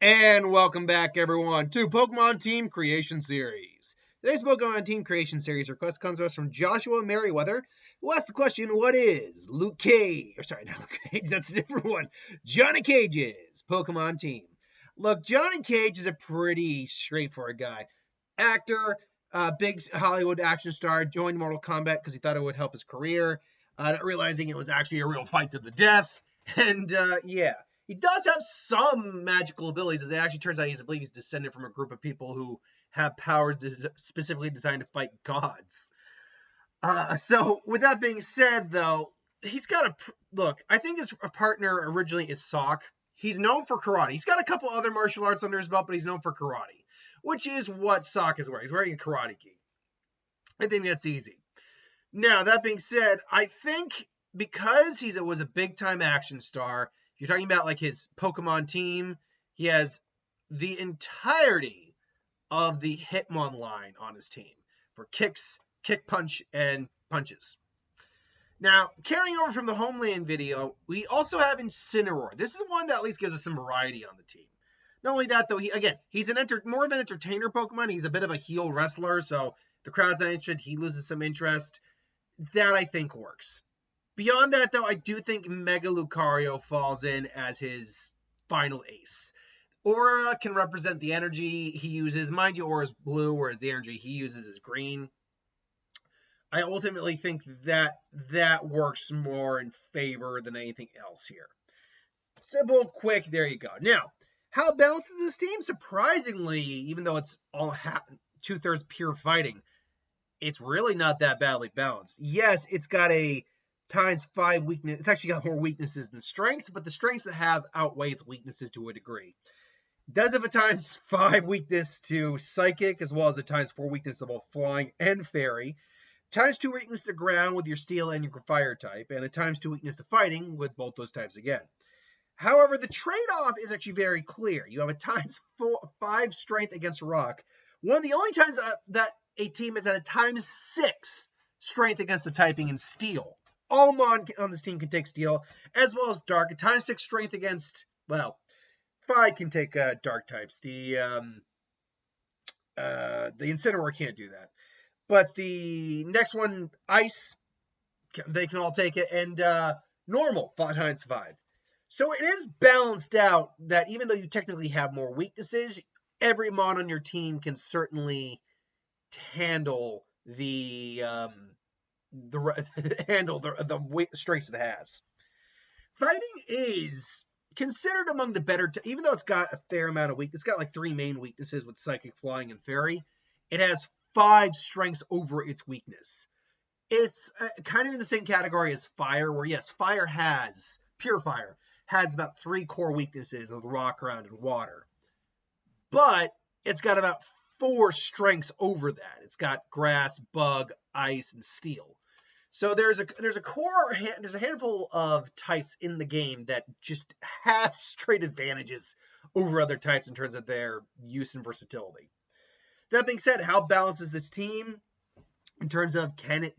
And welcome back, everyone, to Pokemon Team Creation Series. Today's Pokemon Team Creation Series request comes to us from Joshua Merriweather, who asked the question, what is Luke Cage? Or sorry, not Luke Cage, that's a different one. Johnny Cage's Pokemon team. Look, Johnny Cage is a pretty straightforward guy. Actor, big Hollywood action star, joined Mortal Kombat because he thought it would help his career, not realizing it was actually a real fight to the death. And, yeah. He does have some magical abilities, as it actually turns out I believe he's descended from a group of people who have powers specifically designed to fight gods. So, with that being said, though, he's got look, I think his partner originally is Sawk. He's known for karate. He's got a couple other martial arts under his belt, but he's known for karate, which is what Sawk is wearing. He's wearing a karate gi. I think that's easy. Now, that being said, I think because he was a big-time action star, you're talking about like his Pokemon team, he has the entirety of the Hitmon line on his team for kicks, kick punch, and punches. Now, carrying over from the Homeland video, we also have Incineroar. This is one that at least gives us some variety on the team. Not only that, though, he's more of an entertainer Pokemon. He's a bit of a heel wrestler, so the crowd's not interested. He loses some interest. That, I think, works. Beyond that, though, I do think Mega Lucario falls in as his final ace. Aura can represent the energy he uses. Mind you, Aura is blue, whereas the energy he uses is green. I ultimately think that works more in favor than anything else here. Simple, quick, there you go. Now, how balanced is this team? Surprisingly, even though it's all two-thirds pure fighting, it's really not that badly balanced. Yes, it's got a ×5 weakness. It's actually got more weaknesses than strengths, but the strengths that have outweigh its weaknesses to a degree. It does have a ×5 weakness to Psychic, as well as a ×4 weakness to both Flying and Fairy. ×2 weakness to Ground with your Steel and your Fire type, and a ×2 weakness to Fighting with both those types again. However, the trade-off is actually very clear. You have a ×5 strength against Rock. One of the only times that a team is at a ×6 strength against the typing in Steel. All Mon on this team can take Steel, as well as Dark. A ×6 strength against, well, 5 can take Dark types. The Incineroar can't do that. But the next one, Ice, they can all take it. And Normal, ×5. So it is balanced out that even though you technically have more weaknesses, every Mon on your team can certainly handle the strengths it has. Fighting is considered among the better, even though it's got a fair amount of weakness. It's got like 3 main weaknesses with Psychic, Flying, and Fairy. It has 5 strengths over its weakness. It's kind of in the same category as Fire, where yes, Pure Fire has about 3 core weaknesses of Rock, Ground, and Water. But it's got about 4 strengths over that. It's got Grass, Bug, Ice, and Steel. So there's a handful of types in the game that just have straight advantages over other types in terms of their use and versatility. That being said, how balanced is this team in terms of can it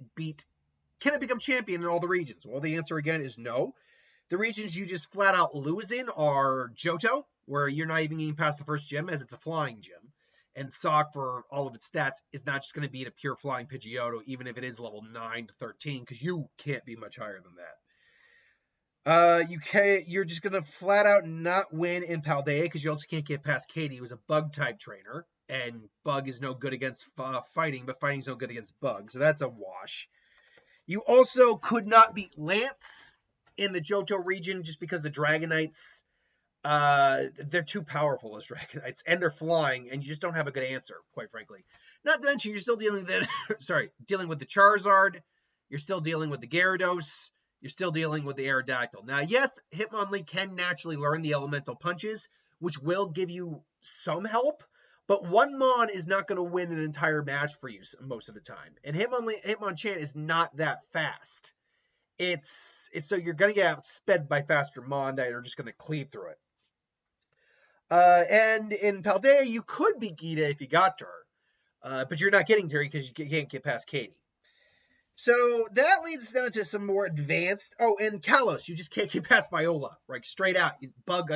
become champion in all the regions? Well, the answer again is no. The regions you just flat out lose in are Johto, where you're not even getting past the first gym as it's a flying gym. And Sawk, for all of its stats, is not just going to beat a pure flying Pidgeotto, even if it is level 9 to 13, because you can't be much higher than that. You're just going to flat out not win in Paldea, because you also can't get past Katie, who's a Bug-type trainer. And Bug is no good against Fighting, but Fighting's no good against Bug, so that's a wash. You also could not beat Lance in the Johto region just because the Dragonites, they're too powerful as Dragonites, and they're flying, and you just don't have a good answer, quite frankly. Not to mention, you're still dealing with the Charizard, you're still dealing with the Gyarados, you're still dealing with the Aerodactyl. Now, yes, Hitmonlee can naturally learn the elemental punches, which will give you some help, but one Mon is not going to win an entire match for you most of the time. And Hitmonchan is not that fast. It's so you're going to get outsped by faster Mon that are just going to cleave through it. And in Paldea, you could beat Geeta if you got to her. But you're not getting to her because you can't get past Katie. So that leads us down to some more advanced. Oh, and Kalos, you just can't get past Viola. Right, straight out. Bug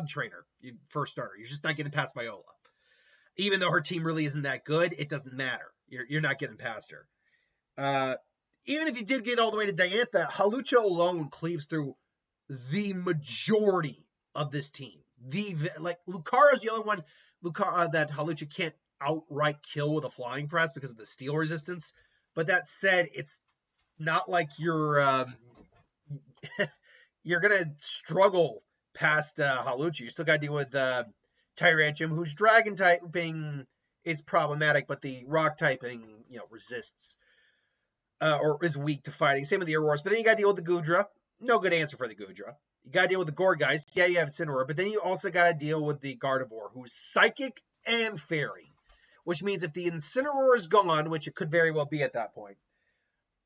Trainer. first starter. You're just not getting past Viola. Even though her team really isn't that good, it doesn't matter. You're not getting past her. Even if you did get all the way to Diantha, Hawlucha alone cleaves through the majority of this team. Lucario's the only one that Hawlucha can't outright kill with a flying press because of the steel resistance. But that said, it's not like you're gonna struggle past Hawlucha. You still got to deal with Tyranium, whose dragon typing is problematic, but the rock typing, resists or is weak to fighting. Same with the Aurors. But then you got to deal with the Goodra. No good answer for the Goodra. You got to deal with the Gourgeist. Yeah, you have Incineroar. But then you also got to deal with the Gardevoir, who's psychic and fairy. Which means if the Incineroar is gone, which it could very well be at that point,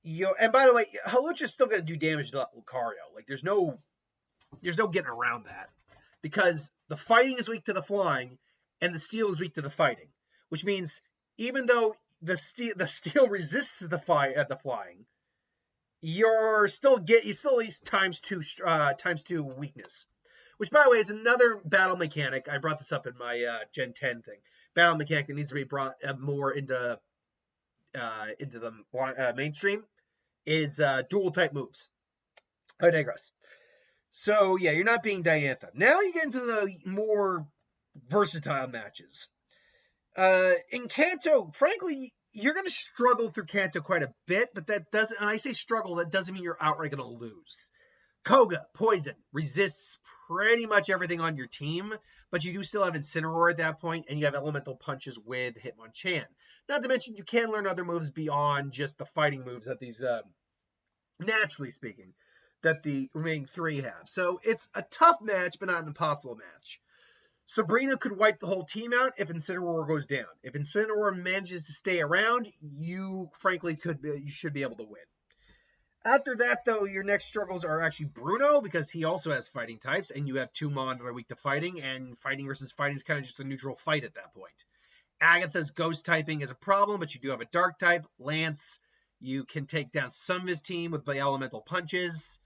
and by the way, Hawlucha's still going to do damage to Lucario. Like, there's no getting around that. Because the fighting is weak to the flying, and the steel is weak to the fighting. Which means, even though the steel resists the flying, you still at least times two weakness. Which, by the way, is another battle mechanic. I brought this up in my Gen 10 thing. Battle mechanic that needs to be brought more into the mainstream is dual type moves. I digress. So yeah, you're not being Diantha. Now you get into the more versatile matches. In Kanto, frankly, you're going to struggle through Kanto quite a bit, but that doesn't, and I say struggle, that doesn't mean you're outright going to lose. Koga, Poison, resists pretty much everything on your team, but you do still have Incineroar at that point, and you have Elemental Punches with Hitmonchan. Not to mention, you can learn other moves beyond just the fighting moves that these, naturally speaking, that the remaining three have. So it's a tough match, but not an impossible match. Sabrina could wipe the whole team out if Incineroar goes down. If Incineroar manages to stay around, you should be able to win. After that, though, your next struggles are actually Bruno, because he also has fighting types, and you have two Mon that are weak to fighting, and fighting versus fighting is kind of just a neutral fight at that point. Agatha's ghost typing is a problem, but you do have a dark type. Lance, you can take down some of his team with the elemental punches.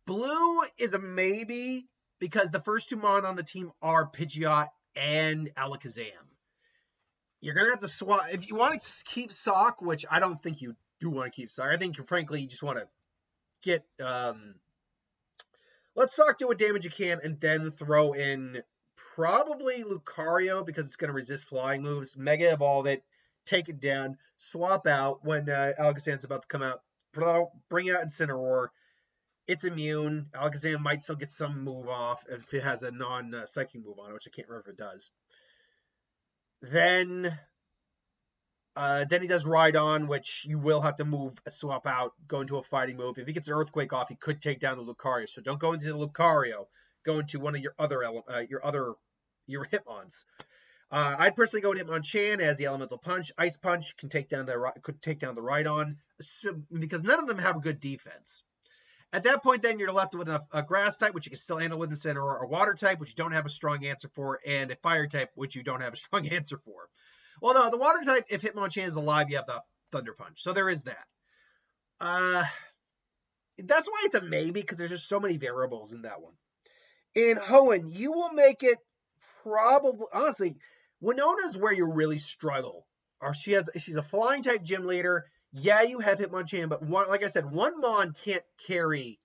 Blue is a maybe, because the first two Mon on the team are Pidgeot and Alakazam. You're going to have to swap. If you want to keep Sock, which I don't think you do want to keep Sock. I think, frankly, you just want to get... let Sock do what damage you can, and then throw in probably Lucario, because it's going to resist flying moves. Mega Evolve it, take it down, swap out when Alakazam's about to come out, bring out Incineroar. It's immune. Alakazam might still get some move off if it has a non-psychic move on it, which I can't remember if it does. Then he does Rhydon, which you will have to swap out, go into a fighting move. If he gets an Earthquake off, he could take down the Lucario. So don't go into the Lucario. Go into one of your Hitmons. I'd personally go with Hitmonchan as the Elemental Punch. Ice Punch could take down the Rhydon, because none of them have a good defense. At that point, then, you're left with a Grass type, which you can still handle with Incineroar, a Water type, which you don't have a strong answer for, and a Fire type, which you don't have a strong answer for. Well, no, the Water type, if Hitmonchan is alive, you have the Thunder Punch. So there is that. That's why it's a maybe, because there's just so many variables in that one. In Hoenn, you will make it probably, honestly, Winona's where you really struggle. She's a flying type gym leader. Yeah, you have Hitmonchan, but like I said, one Mon can't carry,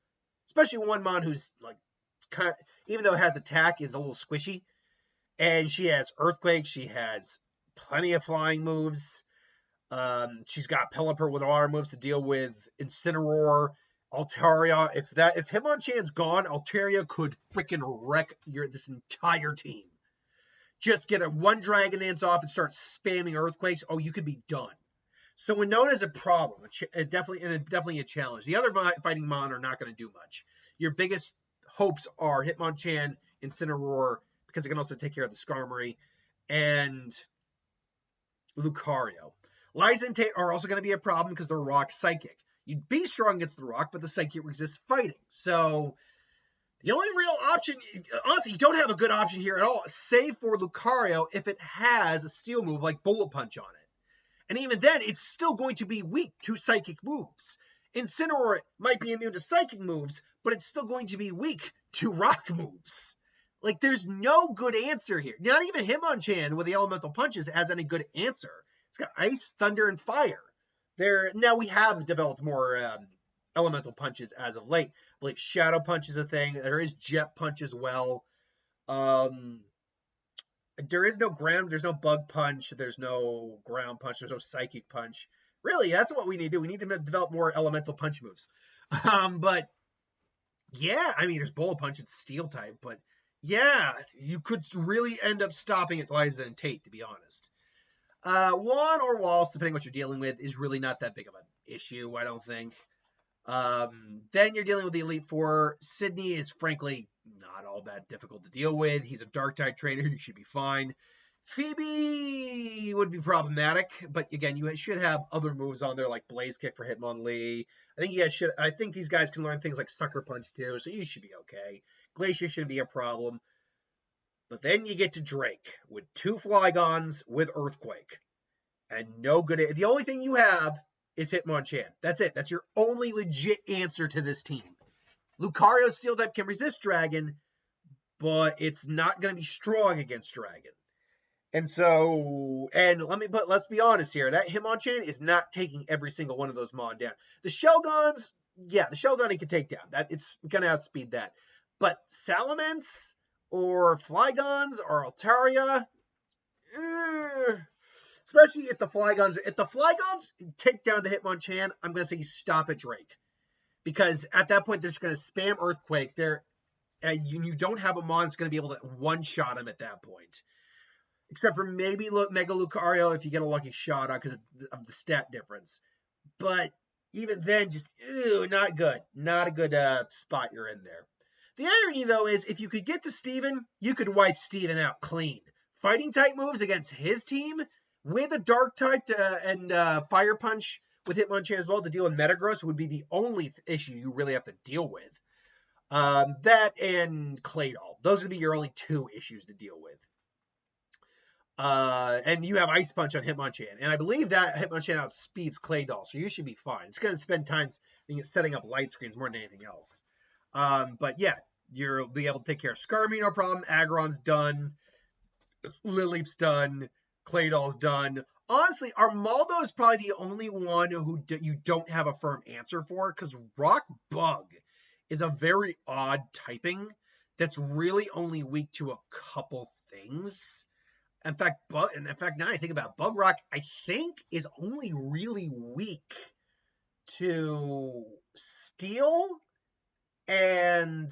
especially one Mon who's even though it has attack, is a little squishy. And she has Earthquake, she has plenty of flying moves. She's got Pelipper with water moves to deal with Incineroar, Altaria. If Hitmonchan's gone, Altaria could freaking wreck this entire team. Just get one Dragon Dance off and start spamming Earthquakes. Oh, you could be done. So Winona's a problem, definitely a challenge. The other fighting Mon are not going to do much. Your biggest hopes are Hitmonchan, Incineroar, because it can also take care of the Skarmory, and Lucario. Liza and Tate are also going to be a problem because they're rock psychic. You'd be strong against the rock, but the psychic resists fighting. So the only real option, honestly, you don't have a good option here at all, save for Lucario if it has a steel move like Bullet Punch on it. And even then, it's still going to be weak to psychic moves. Incineroar might be immune to psychic moves, but it's still going to be weak to rock moves. Like, there's no good answer here. Not even Hitmonchan with the elemental punches has any good answer. It's got ice, thunder, and fire. Now we have developed more elemental punches as of late. I believe Shadow Punch is a thing. There is Jet Punch as well. There is no ground. There's no Bug Punch. There's no Ground Punch. There's no Psychic Punch. Really, that's what we need to do. We need to develop more elemental punch moves. But yeah, I mean, there's Bullet Punch. It's Steel type, but yeah, you could really end up stopping at Liza and Tate, to be honest. Juan or Waltz, depending on what you're dealing with, is really not that big of an issue, I don't think. Then you're dealing with the Elite Four. Sydney is frankly not all that difficult to deal with. He's a Dark-type trainer. You should be fine. Phoebe would be problematic, but again, you should have other moves on there like Blaze Kick for Hitmonlee. I think these guys can learn things like Sucker Punch too, so you should be okay. Glacier shouldn't be a problem. But then you get to Drake with 2 Flygons with Earthquake. And no good. The only thing you have is Hitmonchan. That's it. That's your only legit answer to this team. Lucario Steel type can resist Dragon, but it's not going to be strong against Dragon. And so, let's be honest here. That Hitmonchan is not taking every single one of those Mon down. The Shelgons, yeah, the Shelgon he can take down. It's going to outspeed that. But Salamence or Flygons or Altaria, especially if the Flygons take down the Hitmonchan, I'm going to say you stop at Drake. Because at that point, they're just going to spam Earthquake. You don't have a Mon that's going to be able to one-shot him at that point. Except for maybe Mega Lucario if you get a lucky shot on because of the stat difference. But even then, just, not good. Not a good spot you're in there. The irony, though, is if you could get to Steven, you could wipe Steven out clean. Fighting type moves against his team with a Dark type and Fire Punch with Hitmonchan as well to deal with Metagross would be the only issue you really have to deal with. That and Claydol. Those would be your only 2 issues to deal with. And you have Ice Punch on Hitmonchan. And I believe that Hitmonchan outspeeds Claydol, so you should be fine. It's going to spend time setting up light screens more than anything else. But yeah, you'll be able to take care of Skarmory, no problem. Aggron's done. Lileep's done. Claydol's done. Honestly, Armaldo is probably the only one who you don't have a firm answer for, because Rock Bug is a very odd typing that's really only weak to a couple things. In fact, now I think about it, Bug Rock, I think is only really weak to Steel and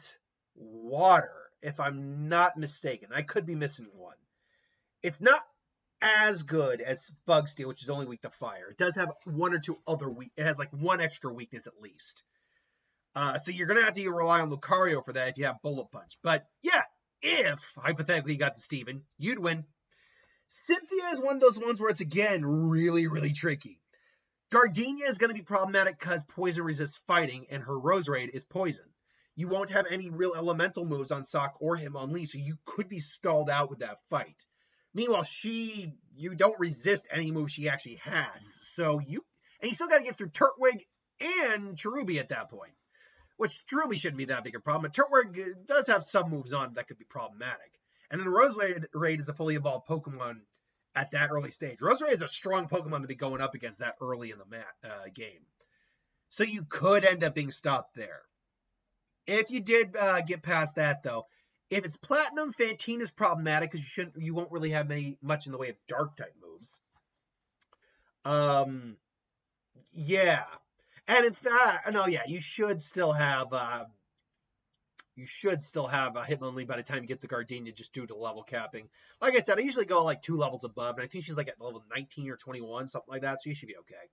Water, if I'm not mistaken. I could be missing one. It's not as good as Bug Steel, which is only weak to Fire. It does have 1 or 2 other it has like 1 extra weakness at least. So you're going to have to rely on Lucario for that if you have Bullet Punch. But yeah, if hypothetically you got to Steven, you'd win. Cynthia is one of those ones where it's, again, really, really tricky. Gardenia is going to be problematic because Poison resists fighting, and her Roserade is poison. You won't have any real elemental moves on Sock or Hitmonlee, so you could be stalled out with that fight. Meanwhile, you don't resist any move she actually has. So you still got to get through Turtwig and Cherubi at that point. Which Cherubi shouldn't be that big a problem, but Turtwig does have some moves on that could be problematic. And then Roserade is a fully evolved Pokemon at that early stage. Roserade is a strong Pokemon to be going up against that early in the game. So you could end up being stopped there. If you did get past that, though, if it's Platinum, Fantina's problematic because you won't really have much in the way of Dark-type moves. Yeah. And in fact, you should still have a Hitmonlee by the time you get to Gardenia, just due to level capping. Like I said, I usually go like 2 levels above, and I think she's like at level 19 or 21, something like that, so you should be okay.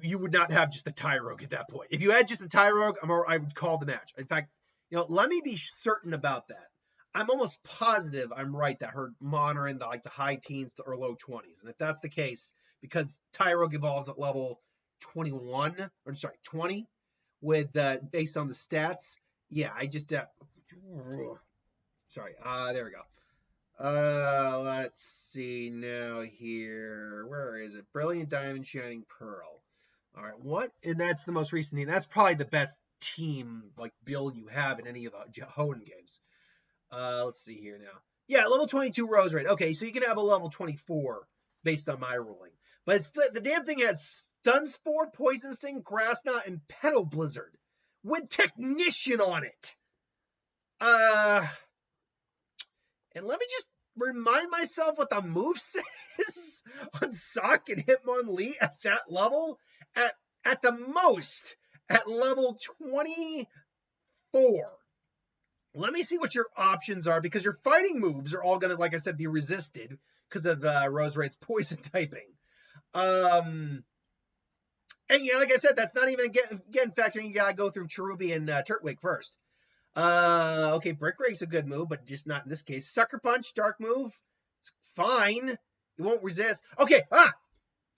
You would not have just the Tyrogue at that point. If you had just the Tyrogue, I would call the match. In fact, let me be certain about that. I'm almost positive I'm right that her Mon are in the high teens or low 20s, and if that's the case, because Tyrogue evolves at level 20 with based on the stats. Yeah, I just there we go. Let's see now here. Where is it? Brilliant Diamond, Shining Pearl. All right, and that's the most recent team. That's probably the best team build you have in any of the Hoenn games. Let's see here now. Yeah, level 22 Roserade. Okay, so you can have a level 24 based on my ruling. But the damn thing has Stun Spore, Poison Sting, Grass Knot, and Petal Blizzard with Technician on it. And let me just remind myself what the moveset is on Sock and Hitmonlee at that level. At the most, at level 24. Let me see what your options are, because your fighting moves are all going to, like I said, be resisted because of Roserade's poison typing. And yeah, like I said, that's not even again factoring. You gotta go through Cherubi and Turtwig first. Okay, Brick Break's a good move, but just not in this case. Sucker Punch, dark move, it's fine. It won't resist. Okay,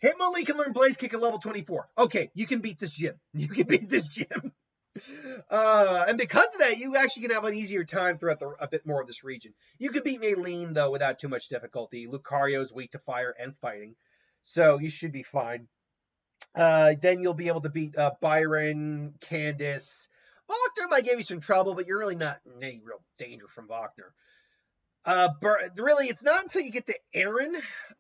Hitmonlee can learn Blaze Kick at level 24. Okay, you can beat this gym. You can beat this gym. And because of that, you actually can have an easier time throughout a bit more of this region. You can beat Maylene, though, without too much difficulty. Lucario's weak to fire and fighting, so you should be fine. Then you'll be able to beat Byron, Candace. Wagner might give you some trouble, but you're really not in any real danger from Wagner. Really, it's not until you get to Aaron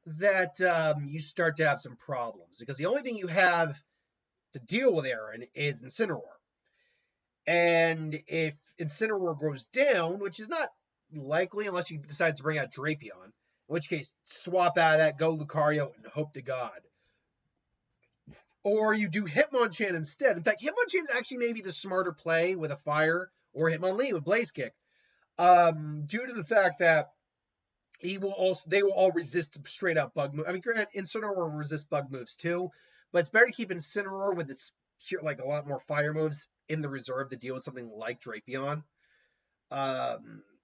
that you start to have some problems, because the only thing you have to deal with Aaron is Incineroar. And if Incineroar goes down, which is not likely unless you decide to bring out Drapion, in which case swap out of that, go Lucario, and hope to God. Or you do Hitmonchan instead. In fact, Hitmonchan is actually maybe the smarter play with a fire, or Hitmonlee with Blaze Kick, due to the fact that they will all resist straight up bug moves. I mean, granted, Incineroar will resist bug moves too, but it's better to keep Incineroar with its like a lot more fire moves in the reserve to deal with something like Drapion.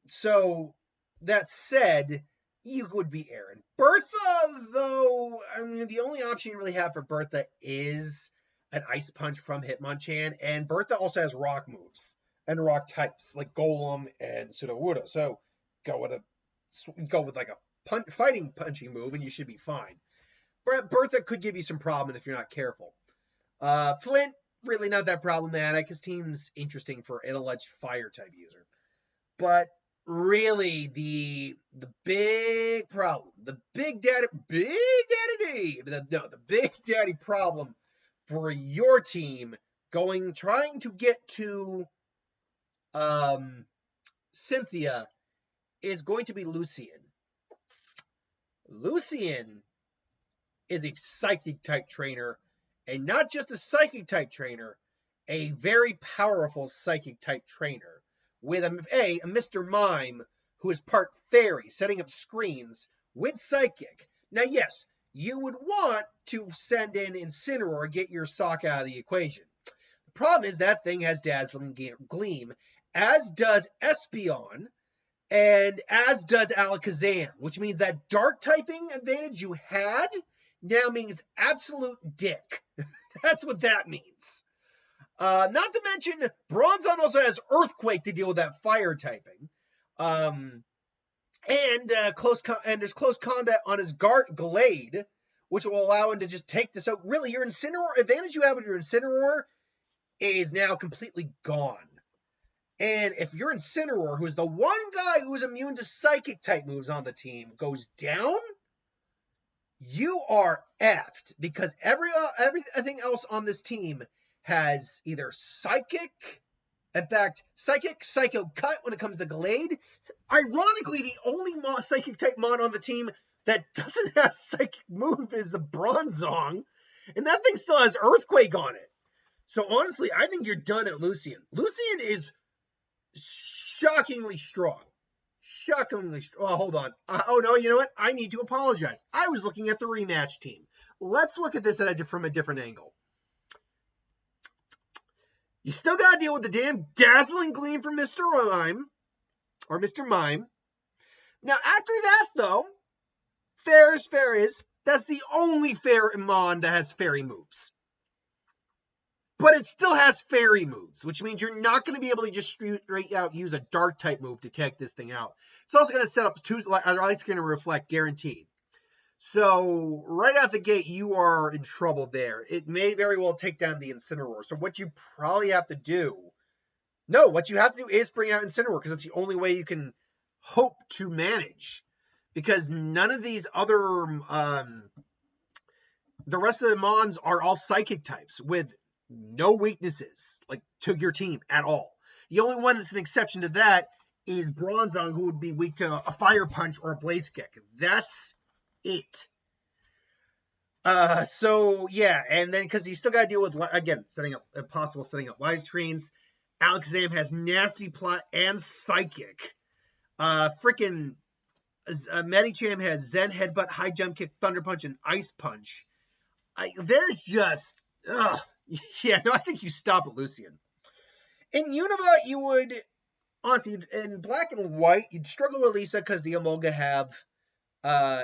So that said, you would be Aaron. Bertha, though, I mean, the only option you really have for Bertha is an Ice Punch from Hitmonchan, and Bertha also has rock moves and rock types like Golem and Sudowoodo. So go with like a fighting punching move, and you should be fine. Bertha could give you some problem if you're not careful. Flint, really not that problematic. His team's interesting for an alleged fire type user, but really the big problem, the big daddy problem for your team trying to get to Cynthia is going to be Lucian. Lucian is a psychic type trainer, and not just a psychic type trainer, a very powerful psychic type trainer with a Mr. Mime who is part fairy, setting up screens with psychic. Now, yes, you would want to send in Incineroar, get your sock out of the equation. The problem is that thing has Dazzling Gleam, as does Espeon, and as does Alakazam, which means that dark typing advantage you had now means absolute dick. That's what that means. Not to mention, Bronzong also has Earthquake to deal with that fire typing. And there's close combat on his Glade, which will allow him to just take this out. Really, your Incineroar advantage you have with your Incineroar is now completely gone. And if your Incineroar, who's the one guy who's immune to psychic type moves on the team, goes down, you are effed, because everything else on this team has either psychic, in fact, Psycho Cut when it comes to Glade. Ironically, the only psychic type mon on the team that doesn't have psychic move is the Bronzong, and that thing still has Earthquake on it. So honestly, I think you're done at Lucian. Lucian is shockingly strong. Oh, hold on. Oh, no, you know what? I need to apologize. I was looking at the rematch team. Let's look at this from a different angle. You still got to deal with the damn Dazzling Gleam from Mr. Mime. Or Mr. Mime. Now, after that, though, fair as fair is, that's the only Mon that has fairy moves. But it still has fairy moves, which means you're not going to be able to just straight out use a dark type move to take this thing out. It's also going to set up it's going to reflect guaranteed. So right out the gate, you are in trouble there. It may very well take down the Incineroar. So what you probably have to do, what you have to do is bring out Incineroar, because it's the only way you can hope to manage, because none of these other the rest of the Mons are all psychic types with no weaknesses like to your team at all. The only one that's an exception to that is Bronzong, who would be weak to a fire punch or a blaze kick. That's it. So yeah, and then because you still got to deal with, again, setting up live screens. Alakazam has nasty plot and psychic. Freaking Medicham has Zen Headbutt, High Jump Kick, Thunder Punch, and Ice Punch. There's just, yeah, no, I think you stop at Lucian. In Unova, you would, honestly, in Black and White, you'd struggle with Lisa because the Emolga have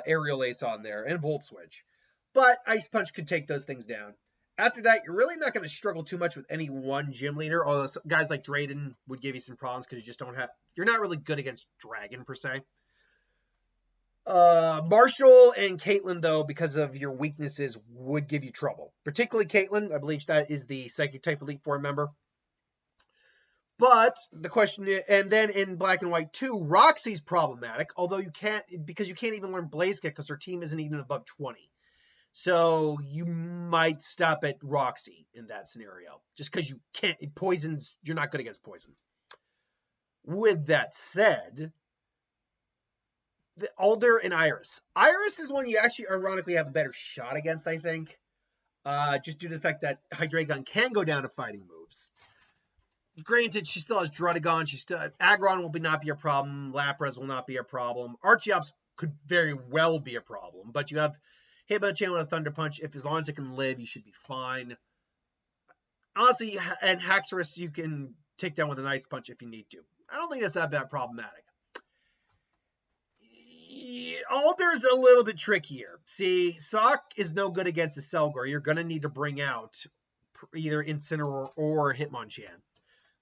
Aerial Ace on there and Volt Switch. But Ice Punch could take those things down. After that, you're really not going to struggle too much with any one gym leader, although guys like Drayden would give you some problems because you just don't have, you're not really good against Dragon per se. Marshall and Caitlyn, though, because of your weaknesses, would give you trouble. Particularly Caitlyn. I believe that is the Psychic type Elite Four member. But the question is, and then in Black and White 2, Roxy's problematic, although you can't, because you can't even learn Blaze Kick because her team isn't even above 20. So you might stop at Roxy in that scenario, just because you can't, poisons, you're not good against poison. With that said, the Alder and Iris. Iris is one you actually ironically have a better shot against, I think. Just due to the fact that Hydreigon can go down to fighting moves. Granted, she still has Druddigon. Aggron will not be a problem. Lapras will not be a problem. Archeops could very well be a problem, but you have Hitmonchan with a Thunder Punch. As long as it can live, you should be fine. Honestly, and Haxorus you can take down with an Ice Punch if you need to. I don't think that's that bad problematic. Alder's a little bit trickier. See, Sock is no good against a Selgor. You're going to need to bring out either Incineroar or Hitmonchan.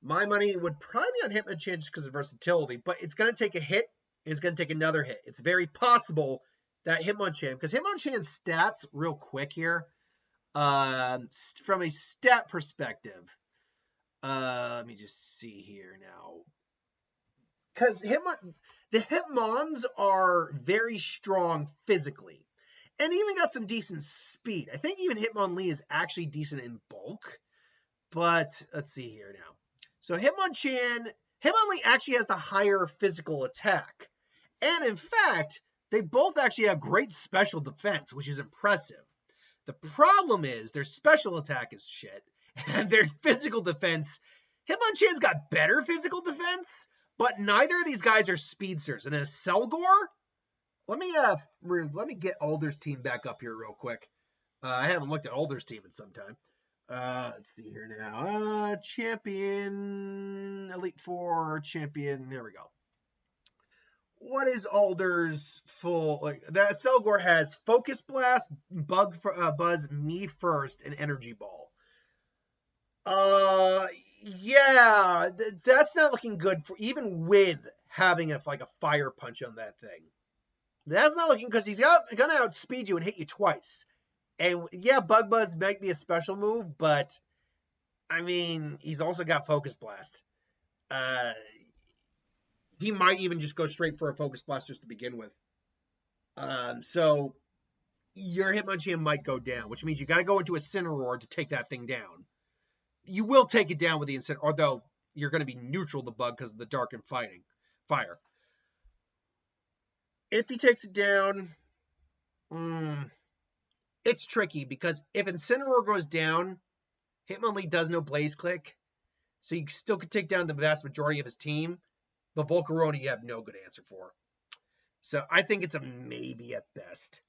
My money would probably be on Hitmonchan just because of versatility, but it's going to take a hit, and it's going to take another hit. It's very possible that Hitmonchan, because Hitmonchan's stats, real quick here, from a stat perspective, let me just see here now. Because the Hitmons are very strong physically, and even got some decent speed. I think even Hitmonlee is actually decent in bulk, but let's see here now. So Hitmonchan, Hitmonlee actually has the higher physical attack. And in fact, they both actually have great special defense, which is impressive. The problem is their special attack is shit, and their physical defense, Hitmonchan's got better physical defense, but neither of these guys are speedsters. And in a Selgor, let me get Alder's team back up here real quick. I haven't looked at Alder's team in some time. Let's see here now. Champion, Elite Four, champion. There we go. What is Alder's full, like, that Selgor has Focus Blast, Buzz, Me First, and Energy Ball. Yeah, that's not looking good for, even with having a Fire Punch on that thing. That's not looking, because he's gonna outspeed you and hit you twice. And yeah, Bug Buzz might be a special move, but I mean, he's also got Focus Blast. He might even just go straight for a Focus Blast just to begin with. So your Hitmonchan might go down, which means you got to go into a Incineroar to take that thing down. You will take it down with the Incineroar, although you're going to be neutral to Bug because of the Dark and Fire. If he takes it down, it's tricky because if Incineroar goes down, Hitmonlee does no Blaze Click, so you still could take down the vast majority of his team. But Volcarona, you have no good answer for. So I think it's a maybe at best.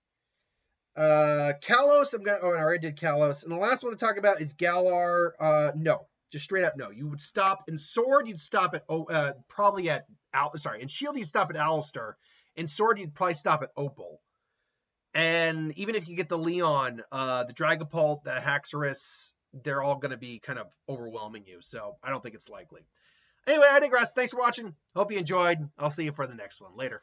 Kalos, I already did Kalos. And the last one to talk about is Galar. No, just straight up no. You would stop in Sword. You'd stop at probably at in Shield. You'd stop at Alistar. In Sword, you'd probably stop at Opal. And even if you get the Leon, the Dragapult, the Haxorus, they're all going to be kind of overwhelming you. So I don't think it's likely. Anyway, I digress. Thanks for watching. Hope you enjoyed. I'll see you for the next one. Later.